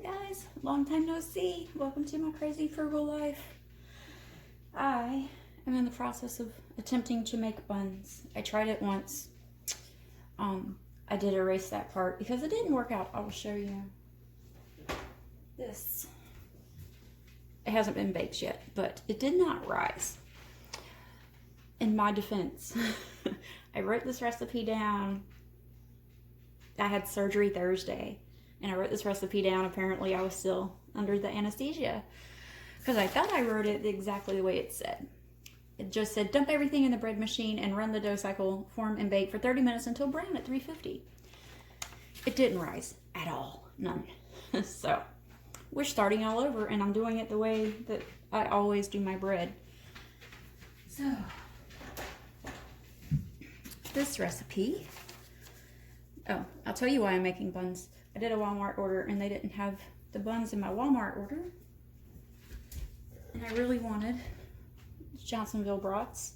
guys, long time no see. Welcome to my crazy frugal life. I am in the process of attempting to make buns. I tried it once. I did erase that part because it didn't work out. I will show you this. It hasn't been baked yet, but it did not rise. In my defense, I wrote this recipe down. I had surgery Thursday, and I wrote this recipe down. Apparently, I was still under the anesthesia because I thought I wrote it exactly the way it said. It just said, dump everything in the bread machine and run the dough cycle, form and bake for 30 minutes until brown at 350. It didn't rise at all, none. So we're starting all over, and I'm doing it the way that I always do my bread. So this recipe, oh, I'll tell you why I'm making buns. I did a Walmart order and they didn't have the buns in my Walmart order. And I really wanted Johnsonville brats.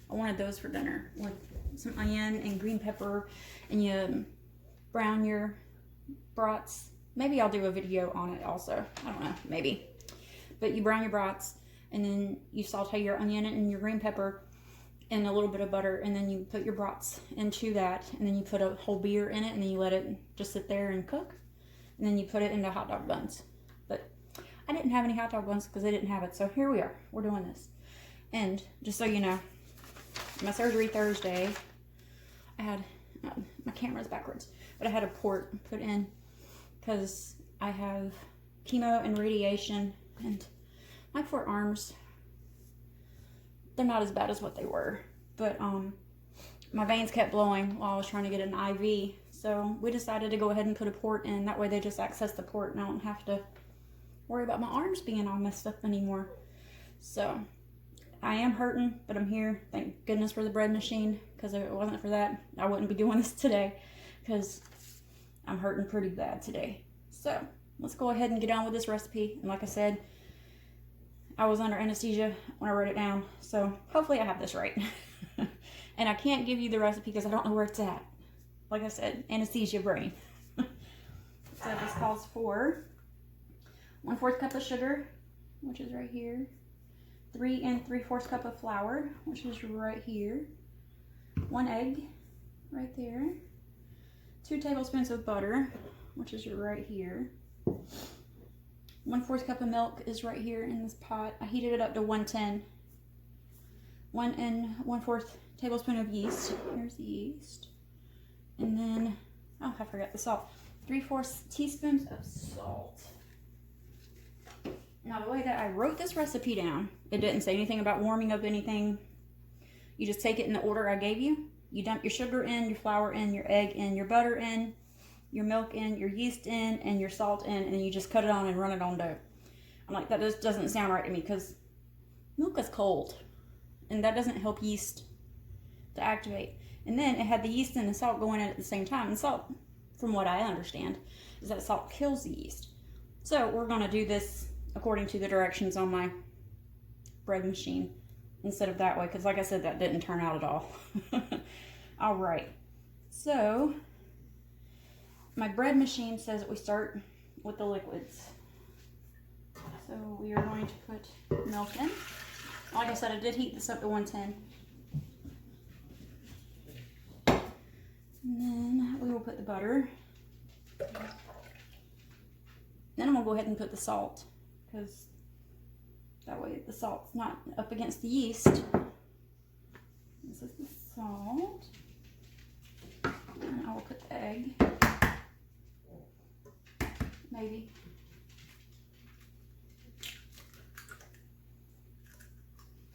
I wanted those for dinner with some onion and green pepper, and you brown your brats. Maybe I'll do a video on it also. I don't know, maybe. But you brown your brats, and then you saute your onion and your green pepper and a little bit of butter, and then you put your brats into that, and then you put a whole beer in it, and then you let it just sit there and cook, and then you put it into hot dog buns. But I didn't have any hot dog buns because they didn't have it, so here we are. We're doing this. And just so you know, my surgery Thursday, I had, my camera's backwards, but I had a port put in because I have chemo and radiation, and my forearms, they're not as bad as what they were, but my veins kept blowing while I was trying to get an IV, so we decided to go ahead and put a port in. That way they just access the port and I don't have to worry about my arms being all messed up anymore. So I am hurting, but I'm here. Thank goodness for the bread machine, because if it wasn't for that, I wouldn't be doing this today, because I'm hurting pretty bad today. So let's go ahead and get on with this recipe. And like I said, I was under anesthesia when I wrote it down, so hopefully I have this right. And I can't give you the recipe because I don't know where it's at. Like I said, anesthesia brain. So this calls for 1/4 cup of sugar, which is right here. 3 3/4 cup of flour, which is right here. 1 egg, right there. 2 tablespoons of butter, which is right here. 1/4 cup of milk is right here in this pot. I heated it up to 110. 1 1/4 tablespoon of yeast. Here's the yeast. And then, oh, I forgot the salt. 3/4 teaspoons of salt. Now, the way that I wrote this recipe down, it didn't say anything about warming up anything. You just take it in the order I gave you. You dump your sugar in, your flour in, your egg in, your butter in, your milk in, your yeast in, and your salt in, and then you just cut it on and run it on dough. I'm like, that just doesn't sound right to me, because milk is cold, and that doesn't help yeast to activate. And then it had the yeast and the salt going in at the same time, and salt, from what I understand, is that salt kills the yeast. So we're going to do this according to the directions on my bread machine instead of that way, because like I said, that didn't turn out at all. All right, so my bread machine says that we start with the liquids. So we are going to put milk in. Like I said, I did heat this up to 110. And then we will put the butter. Then I'm going to go ahead and put the salt, because that way the salt's not up against the yeast. This is the salt. And I will put the egg. Maybe.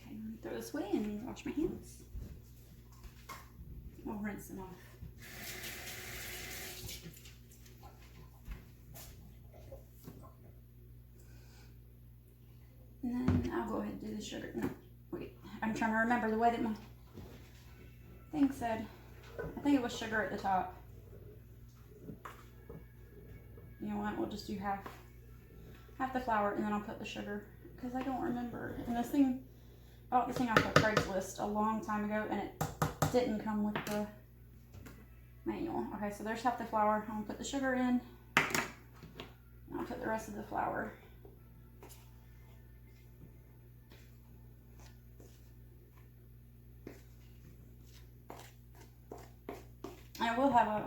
Okay, let me throw this away and wash my hands. I'll rinse them off. And then I'll go ahead and do the sugar. No, wait, I'm trying to remember the way that my thing said. I think it was sugar at the top. You know what, we'll just do half the flour, and then I'll put the sugar, because I don't remember. And this thing, I bought this thing off of Craigslist a long time ago, and it didn't come with the manual. Okay, so there's half the flour. I'm gonna put the sugar in. I'll put the rest of the flour. I will have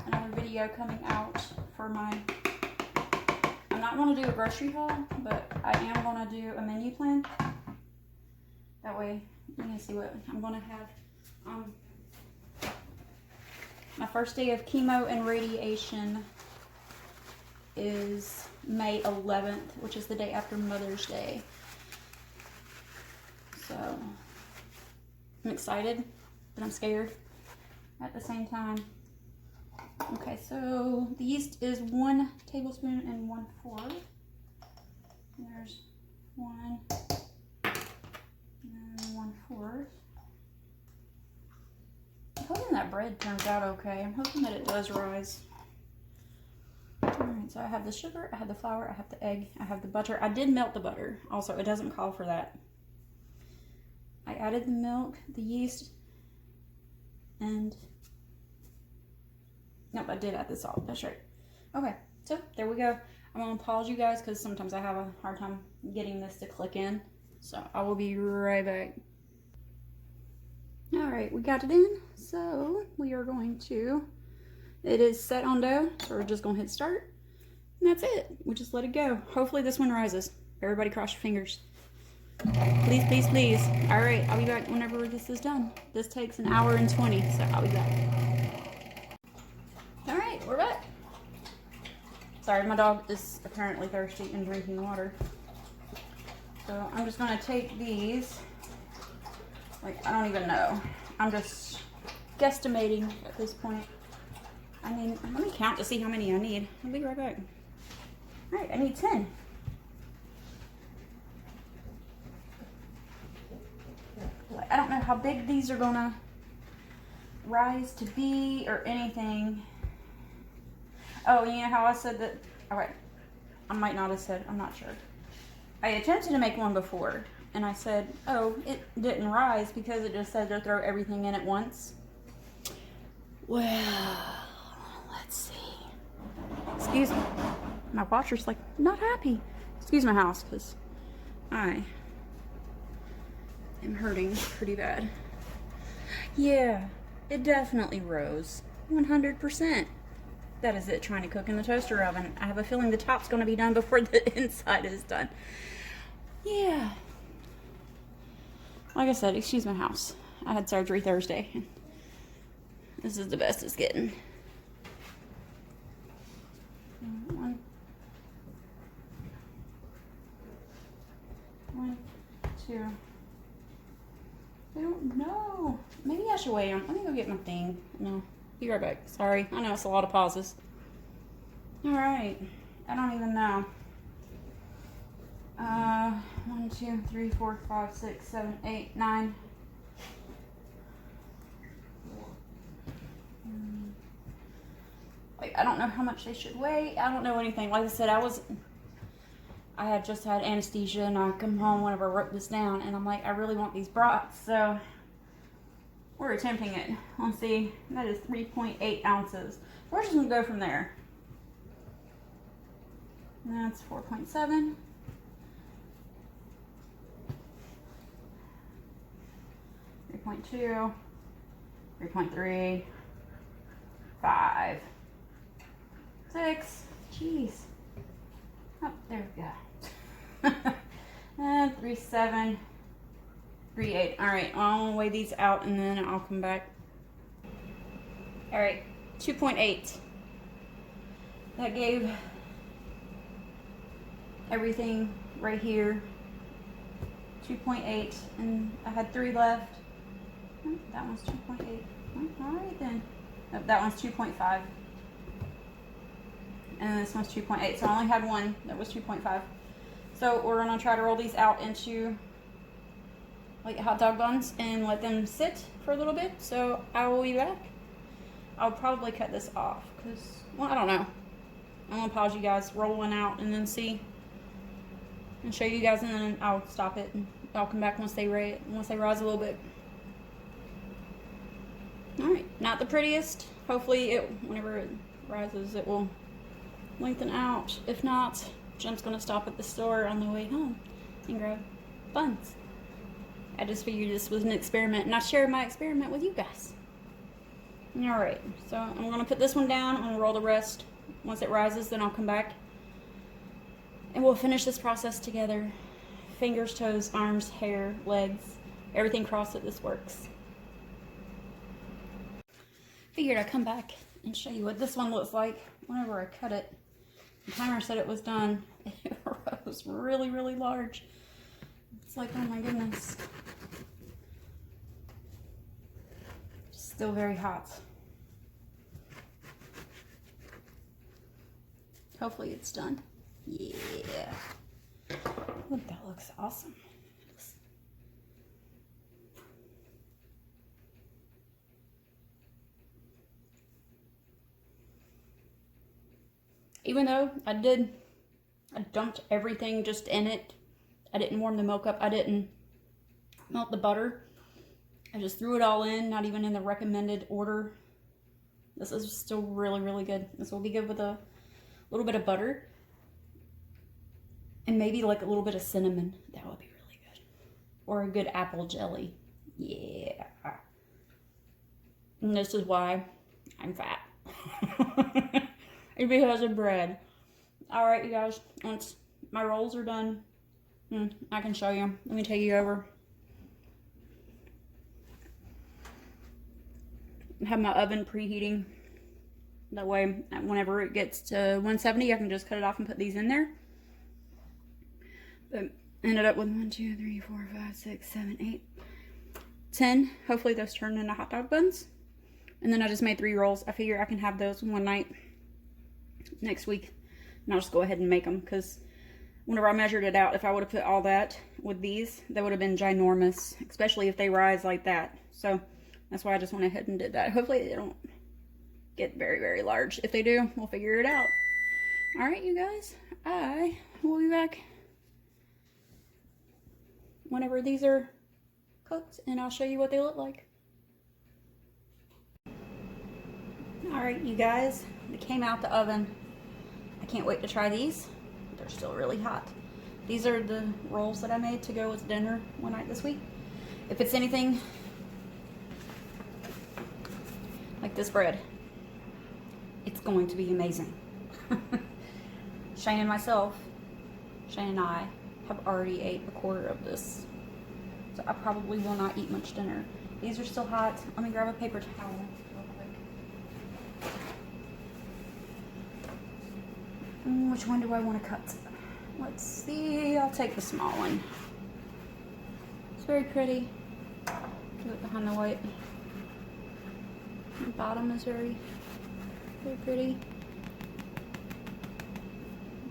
another video coming out for my, I'm not going to do a grocery haul, but I am going to do a menu plan. That way you can see what I'm going to have. My first day of chemo and radiation is May 11th, which is the day after Mother's Day. So I'm excited, but I'm scared at the same time. Okay, so the yeast is 1 tablespoon and 1/4. There's 1 and 1/4. I'm hoping that bread turns out okay. I'm hoping that it does rise. Alright, so I have the sugar, I have the flour, I have the egg, I have the butter. I did melt the butter. Also, it doesn't call for that. I added the milk, the yeast, and nope, I did add the salt. That's right. Okay, so there we go. I'm going to pause you guys because sometimes I have a hard time getting this to click in. So I will be right back. Alright, we got it in. So we are going to, it is set on dough. So we're just going to hit start. And that's it. We just let it go. Hopefully this one rises. Everybody cross your fingers. Please, please, please. Alright, I'll be back whenever this is done. This takes 1 hour and 20, so I'll be back. Alright, we're back. Sorry, my dog is apparently thirsty and drinking water. So I'm just going to take these. Like, I don't even know. I'm just guesstimating at this point. I mean, let me count to see how many I need. I'll be right back. Alright, I need 10. I don't know how big these are gonna rise to be or anything. Oh, you know how I said that? Alright, I might not have said, I'm not sure. I attempted to make one before, and I said, oh, it didn't rise because it just said to throw everything in at once. Well, let's see. Excuse me. My watcher's like, not happy. Excuse my house, because I am hurting pretty bad. Yeah, it definitely rose. 100%. That is it trying to cook in the toaster oven. I have a feeling the top's going to be done before the inside is done. Yeah. Like I said, excuse my house. I had surgery Thursday. This is the best it's getting. 1, 2. I don't know. Maybe I should wait on. Let me go get my thing. No. Be right back. Sorry. I know it's a lot of pauses. Alright. I don't even know. 1, 2, 3, 4, 5, 6, 7, 8, 9. Like, I don't know how much they should weigh. I don't know anything. Like I said, I had just had anesthesia, and I come home whenever I wrote this down, and I'm like, I really want these brats, so we're attempting it. Let's see, that is 3.8 ounces. We're just gonna go from there. And that's 4.7. 3.2, 3.3, 5, 6. Jeez. Oh, there we go. And 3.7, 3.8. All right, I'll weigh these out and then I'll come back. All right, 2.8. That gave everything right here 2.8, and I had 3 left. Oh, that one's 2.8. Oh, all right then. Oh, that one's 2.5. And this one's 2.8, so I only had one that was 2.5. So we're gonna try to roll these out into like hot dog buns and let them sit for a little bit. So I will be back. I'll probably cut this off because, well, I don't know. I'm gonna pause you guys, roll one out, and then see and show you guys, and then I'll stop it and I'll come back once they rise a little bit. All right, not the prettiest. Hopefully, whenever it rises, it will lengthen out. If not, Jim's gonna stop at the store on the way home and grab buns. I just figured this was an experiment, and I shared my experiment with you guys. Alright, so I'm gonna put this one down. I'm gonna roll the rest. Once it rises, then I'll come back and we'll finish this process together. Fingers, toes, arms, hair, legs, everything crossed that this works. Figured I'd come back and show you what this one looks like whenever I cut it. The timer said it was done. It rose really, really large. It's like, oh my goodness. Still very hot. Hopefully it's done. Yeah. Look, that looks awesome. Even though I dumped everything just in it. I didn't warm the milk up. I didn't melt the butter. I just threw it all in, not even in the recommended order. This is still really, really good. This will be good with a little bit of butter. And maybe like a little bit of cinnamon. That would be really good. Or a good apple jelly. Yeah. And this is why I'm fat. It's because of bread. Alright, you guys. Once my rolls are done, I can show you. Let me take you over. I have my oven preheating. That way, whenever it gets to 170, I can just cut it off and put these in there. But ended up with 1, 2, 3, 4, 5, 6, 7, 8, 10. Hopefully those turned into hot dog buns. And then I just made 3 rolls. I figure I can have those one night next week. And I'll just go ahead and make them. Because whenever I measured it out, if I would have put all that with these, they would have been ginormous. Especially if they rise like that. So that's why I just went ahead and did that. Hopefully they don't get very, very large. If they do, we'll figure it out. Alright, you guys. I will be back whenever these are cooked, and I'll show you what they look like. Alright, you guys. They came out the oven. I can't wait to try these. They're still really hot. These are the rolls that I made to go with dinner one night this week. If it's anything like this bread, it's going to be amazing. Shane and I have already ate a quarter of this. So I probably will not eat much dinner. These are still hot. Let me grab a paper towel real quick. Which one do I want to cut? Let's see. I'll take the small one. It's very pretty. Do it behind the white. The bottom is very, very pretty.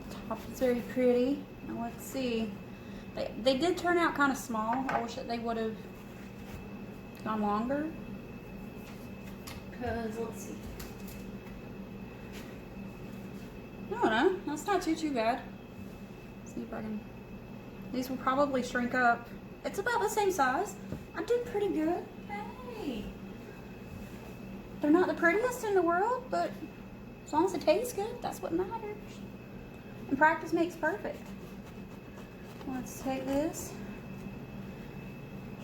The top is very pretty. And let's see. They did turn out kind of small. I wish that they would have gone longer. Because, let's see. No, that's not too bad. Let's see if I can. These will probably shrink up. It's about the same size. I did pretty good. Hey. They're not the prettiest in the world, but as long as it tastes good, that's what matters. And practice makes perfect. Let's take this.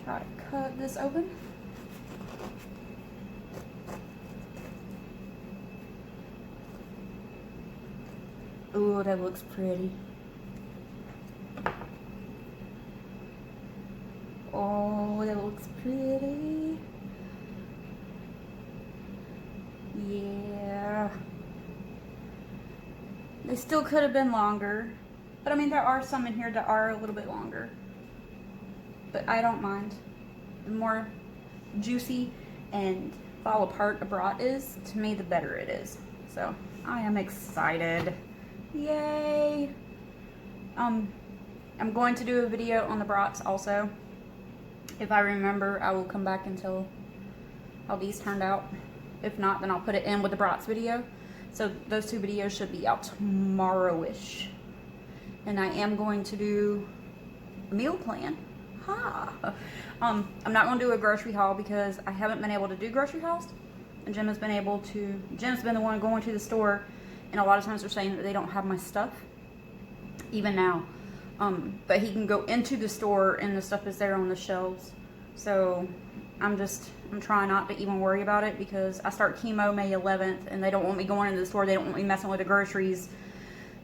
Try to cut this open. Ooh, that looks pretty. Oh, that looks pretty. Yeah. They still could have been longer. But I mean, there are some in here that are a little bit longer. But I don't mind. The more juicy and fall apart a brat is, to me, the better it is. So, I am excited. Yay! I'm going to do a video on the brats also. If I remember, I will come back and tell how these turned out. If not, then I'll put it in with the brats video. So those 2 videos should be out tomorrow-ish. And I am going to do a meal plan. Ha! I'm not going to do a grocery haul because I haven't been able to do grocery hauls. And Jim's been the one going to the store and a lot of times they're saying that they don't have my stuff, even now. But he can go into the store and the stuff is there on the shelves. So I'm trying not to even worry about it, because I start chemo May 11th and they don't want me going into the store. They don't want me messing with the groceries.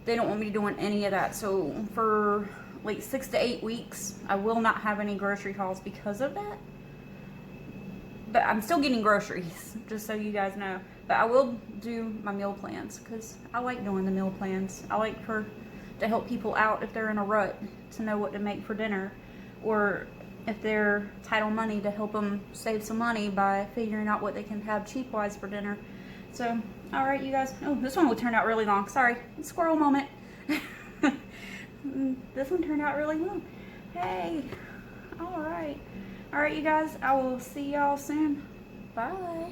They don't want me doing any of that. So for like 6 to 8 weeks, I will not have any grocery hauls because of that. But I'm still getting groceries, just so you guys know. But I will do my meal plans, because I like doing the meal plans. I like to help people out if they're in a rut, to know what to make for dinner, or if they're tight on money, to help them save some money by figuring out what they can have cheap-wise for dinner. So, all right, you guys. Oh, this one will turn out really long. Sorry, squirrel moment. This one turned out really long. Hey, all right, you guys. I will see y'all soon. Bye.